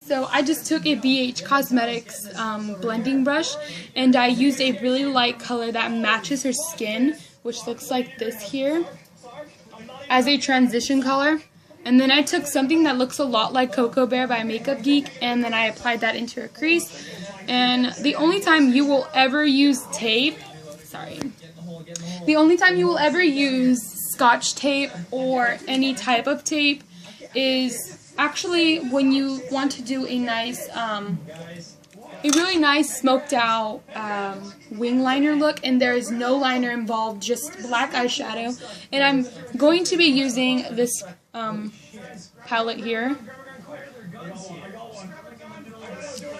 So I just took a BH Cosmetics blending brush, and I used a really light color that matches her skin, which looks like this here, as a transition color. And then I took something that looks a lot like Cocoa Bear by Makeup Geek, and then I applied that into her crease. And the only time you will ever use Scotch tape or any type of tape is actually when you want to do a nice, a really nice smoked out wing liner look, and there is no liner involved, just black eyeshadow. And I'm going to be using this palette here.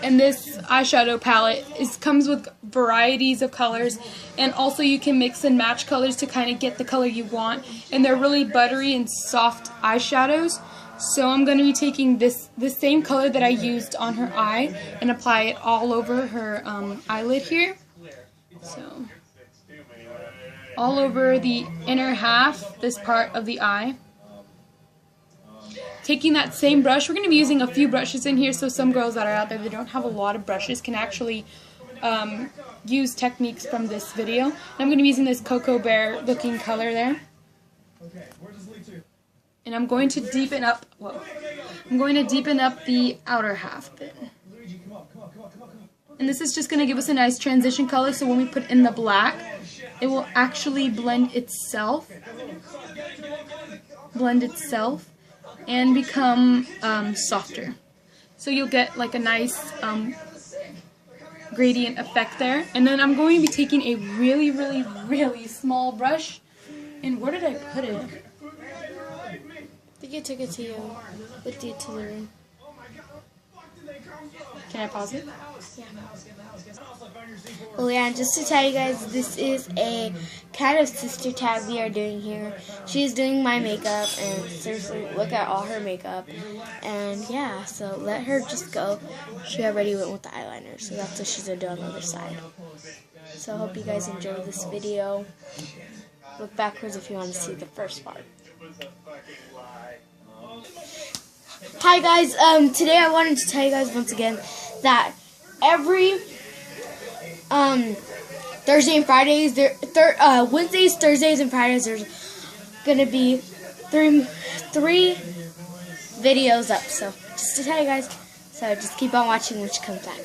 And this eyeshadow palette comes with varieties of colors, and also you can mix and match colors to kind of get the color you want. And they're really buttery and soft eyeshadows. So I'm going to be taking the same color that I used on her eye and apply it all over her eyelid here. So all over the inner half, this part of the eye. Taking that same brush, we're going to be using a few brushes in here, so some girls that are out there that don't have a lot of brushes can actually use techniques from this video. And I'm going to be using this Cocoa Bear looking color there. And I'm going to deepen up, the outer half a bit. And this is just going to give us a nice transition color, so when we put in the black, it will actually blend itself and become softer. So you'll get like a nice gradient effect there. And then I'm going to be taking a really, really, really small brush. And where did I put it? I think I took it to you with you to the room. Can I pause it? Yeah. Well, yeah, just to tell you guys, this is a kind of sister tag we are doing here. She's doing my makeup, and seriously, look at all her makeup. And yeah, so let her just go. She already went with the eyeliner, so that's what she's going to do on the other side. So I hope you guys enjoyed this video. Look backwards if you want to see the first part. Hi guys, today I wanted to tell you guys once again that every Thursday and Fridays, Wednesdays, Thursdays, and Fridays, there's gonna be three videos up. So just to tell you guys, so just keep on watching when she comes back.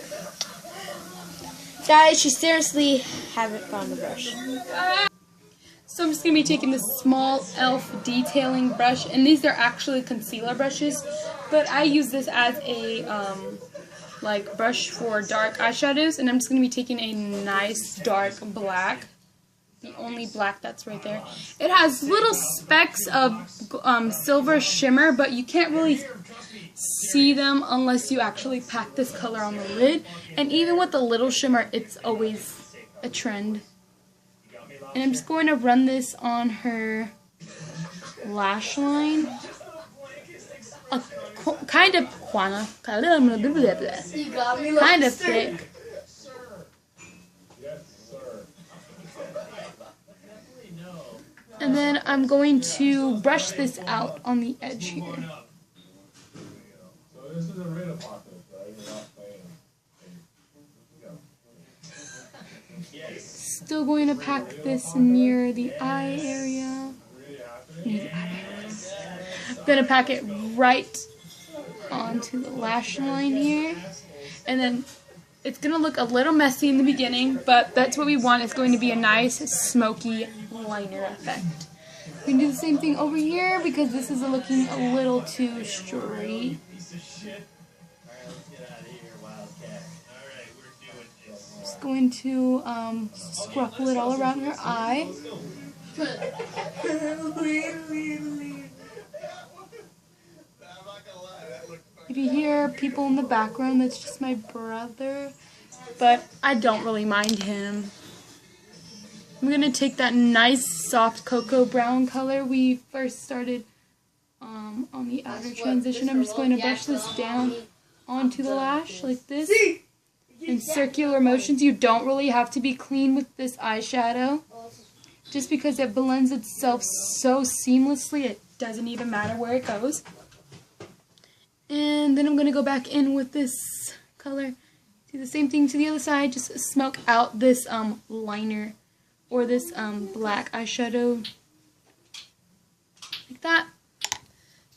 Guys, she seriously haven't found the brush. So I'm just going to be taking this small e.l.f. detailing brush, and these are actually concealer brushes, but I use this as a like brush for dark eyeshadows, and I'm just going to be taking a nice dark black, the only black that's right there. It has little specks of silver shimmer, but you can't really see them unless you actually pack this color on the lid, and even with the little shimmer, it's always a trend. And I'm just going to run this on her lash line. Kind of thick. And then I'm going to brush this out on the edge here. Still going to pack this near the eye area. I'm going to pack it right onto the lash line here. And then it's going to look a little messy in the beginning, but that's what we want. It's going to be a nice smoky liner effect. We can do the same thing over here because this is looking a little too straight. Just going to scruffle it all around her eye. If you hear people in the background, that's just my brother, but I don't really mind him. I'm going to take that nice soft cocoa brown color we first started on the outer transition. I'm just going to brush this down onto the lash like this in circular motions. You don't really have to be clean with this eyeshadow, just because it blends itself so seamlessly it doesn't even matter where it goes. And then I'm going to go back in with this color. Do the same thing to the other side. Just smoke out this liner or this black eyeshadow. Like that.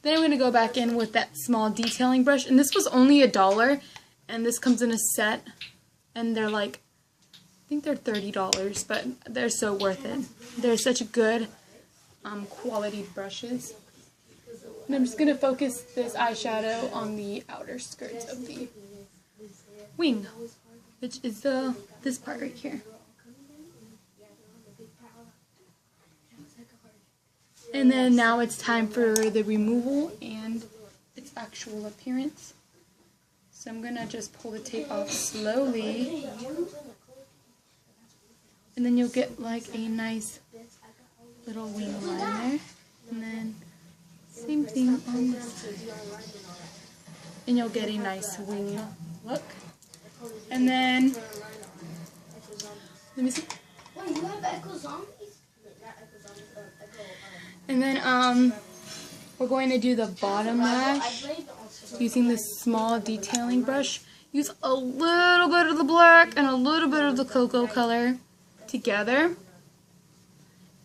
Then I'm going to go back in with that small detailing brush. And this was only $1. And this comes in a set. And they're like, I think they're $30. But they're so worth it. They're such good quality brushes. And I'm just going to focus this eyeshadow on the outer skirts of the wing, which is this part right here. And then now it's time for the removal and its actual appearance. So I'm going to just pull the tape off slowly. And then you'll get like a nice little wing line there. And then same thing on this side. And you'll get a nice wing look. And then, let me see. And then we're going to do the bottom lash using this small detailing brush. Use a little bit of the black and a little bit of the cocoa color together.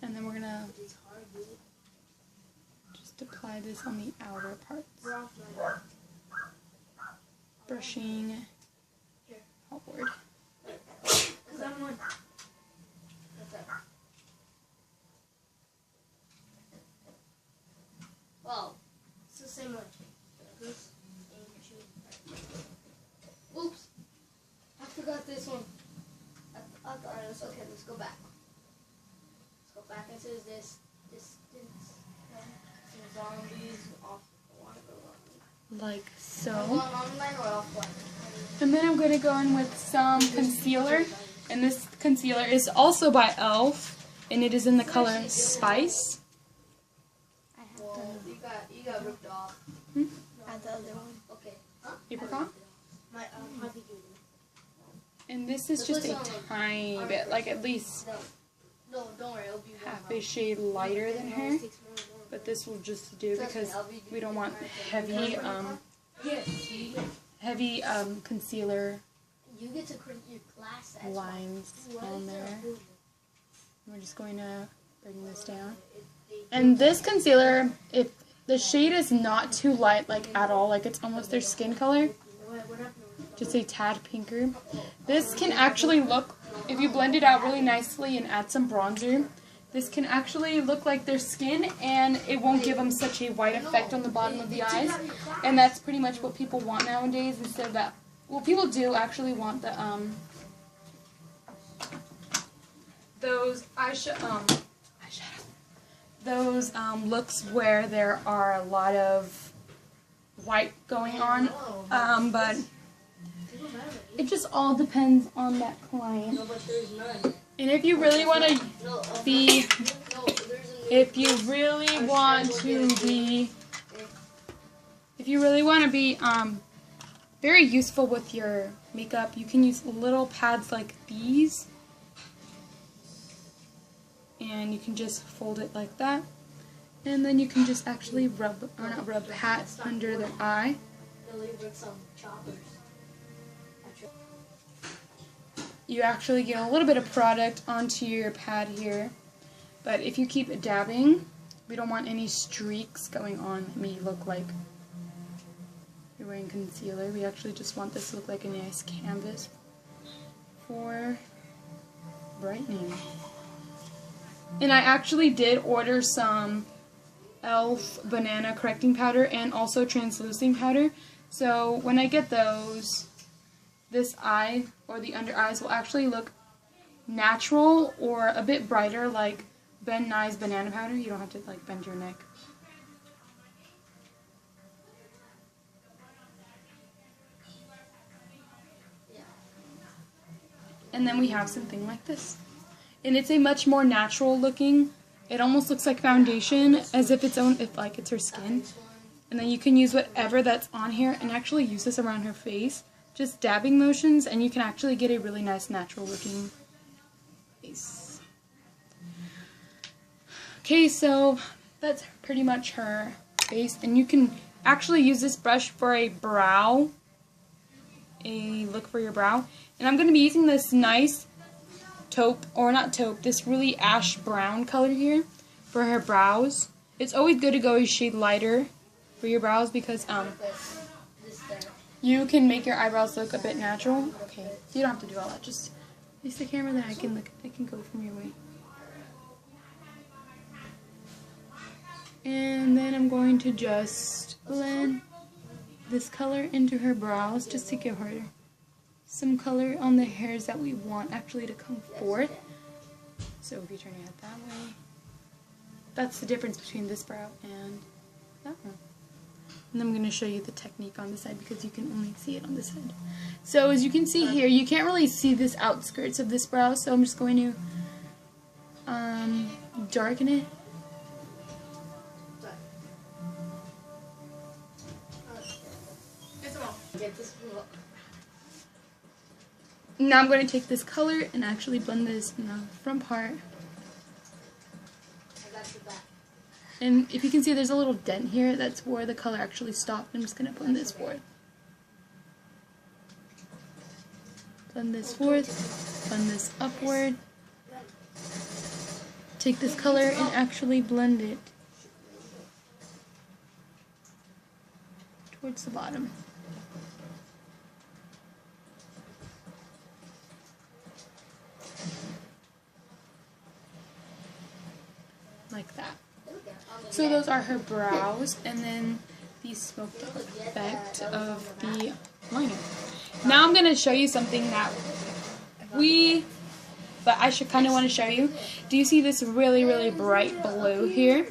And then we're going to just apply this on the outer parts. Brushing outward. Well, it's the same one. Oops. I forgot this one. Alright, okay, let's go back. Let's go back into this distance. Some zombies off. Like so. And then I'm going to go in with some concealer. And this concealer is also by e.l.f. And it is in the color Spice. You got ripped off. At the other one. Okay. Apricot? And this is just a tiny bit, like at least half a shade lighter than her. But this will just do because we don't want heavy concealer lines on there. We're just going to bring this down. And this concealer, if the shade is not too light, like at all, like it's almost their skin color, just a tad pinker, this can actually look, if you blend it out really nicely and add some bronzer, this can actually look like their skin, and it won't give them such a white effect on the bottom of the eyes. And that's pretty much what people want nowadays, instead of that. Well, people do actually want the those those looks where there are a lot of white going on, but it just all depends on that client. And if you really want to be, very useful with your makeup, you can use little pads like these, and you can just fold it like that, and then you can just actually pat under the eye. You actually get a little bit of product onto your pad here, but if you keep dabbing, we don't want any streaks going on that may look like you're wearing concealer. We actually just want this to look like a nice canvas for brightening. And I actually did order some e.l.f. banana correcting powder and also translucent powder, so when I get those, this eye or the under eyes will actually look natural or a bit brighter, like Ben Nye's banana powder. You don't have to like bend your neck. And then we have something like this. And it's a much more natural looking. It almost looks like foundation, as if it's it's her skin. And then you can use whatever that's on here and actually use this around her face. Just dabbing motions, and you can actually get a really nice natural looking face. Okay, so that's pretty much her face, and you can actually use this brush for a look for your brow. And I'm going to be using this nice taupe, or not taupe, this really ash brown color here for her brows. It's always good to go a shade lighter for your brows because you can make your eyebrows look a bit natural. Okay, you don't have to do all that. Just face the camera, then I can go from your way. And then I'm going to just blend this color into her brows just to give her some color on the hairs that we want actually to come forth. So if you turn your head that way, that's the difference between this brow and that one. And I'm going to show you the technique on this side because you can only see it on this side. So as you can see here, you can't really see this outskirts of this brow, so I'm just going to darken it. Now I'm going to take this color and actually blend this in the front part. And if you can see, there's a little dent here. That's where the color actually stopped. I'm just going to blend this forward. Blend this forth. Blend this upward. Take this color and actually blend it towards the bottom. Like that. So those are her brows, and then the smoked effect of the liner. Now I'm going to show you something that I should kind of want to show you. Do you see this really, really bright blue here?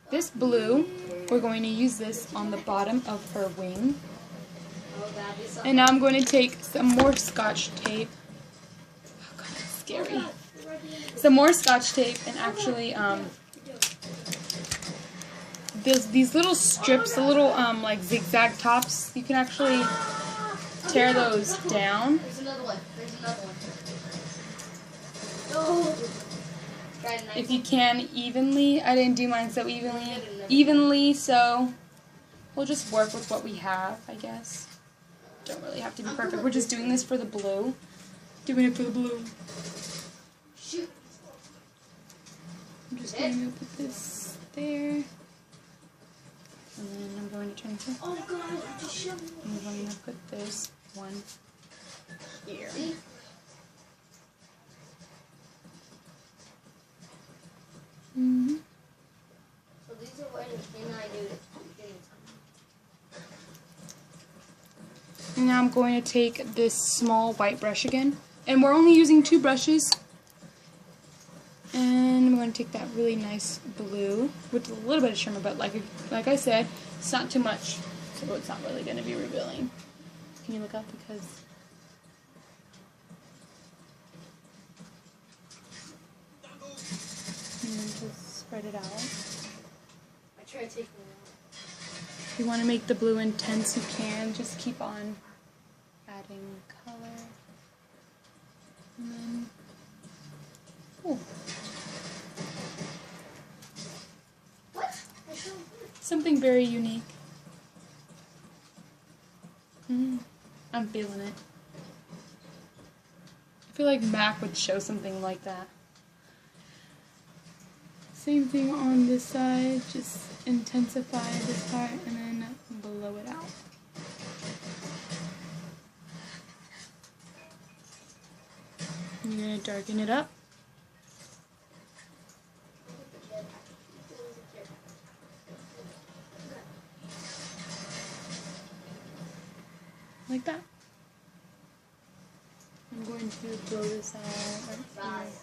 This blue, we're going to use this on the bottom of her wing. And now I'm going to take some more Scotch tape. Oh God, that's scary. Some more Scotch tape and actually, these little strips, the little like zigzag tops, you can actually tear those down. There's another one. If you can evenly. I didn't do mine so evenly, so we'll just work with what we have, I guess. Don't really have to be perfect. We're just doing this for the blue. Doing it for the blue. I'm just going to put this there. And then I'm going to turn it. Oh God, I just showed me. I'm going to put this one here. Mm-hmm. So these are what I do. And now I'm going to take this small white brush again. And we're only using 2 brushes. And I'm going to take that really nice blue with a little bit of shimmer, but like I said, it's not too much, so it's not really going to be revealing. Can you look up because... And then just spread it out. I try taking it out. If you want to make the blue intense, you can. Just keep on adding color. And then... Oh. Something very unique. I'm feeling it. I feel like Mac would show something like that. Same thing on this side, just intensify this part and then blow it out. I'm going to darken it up. Like that. I'm going to blow this out right here.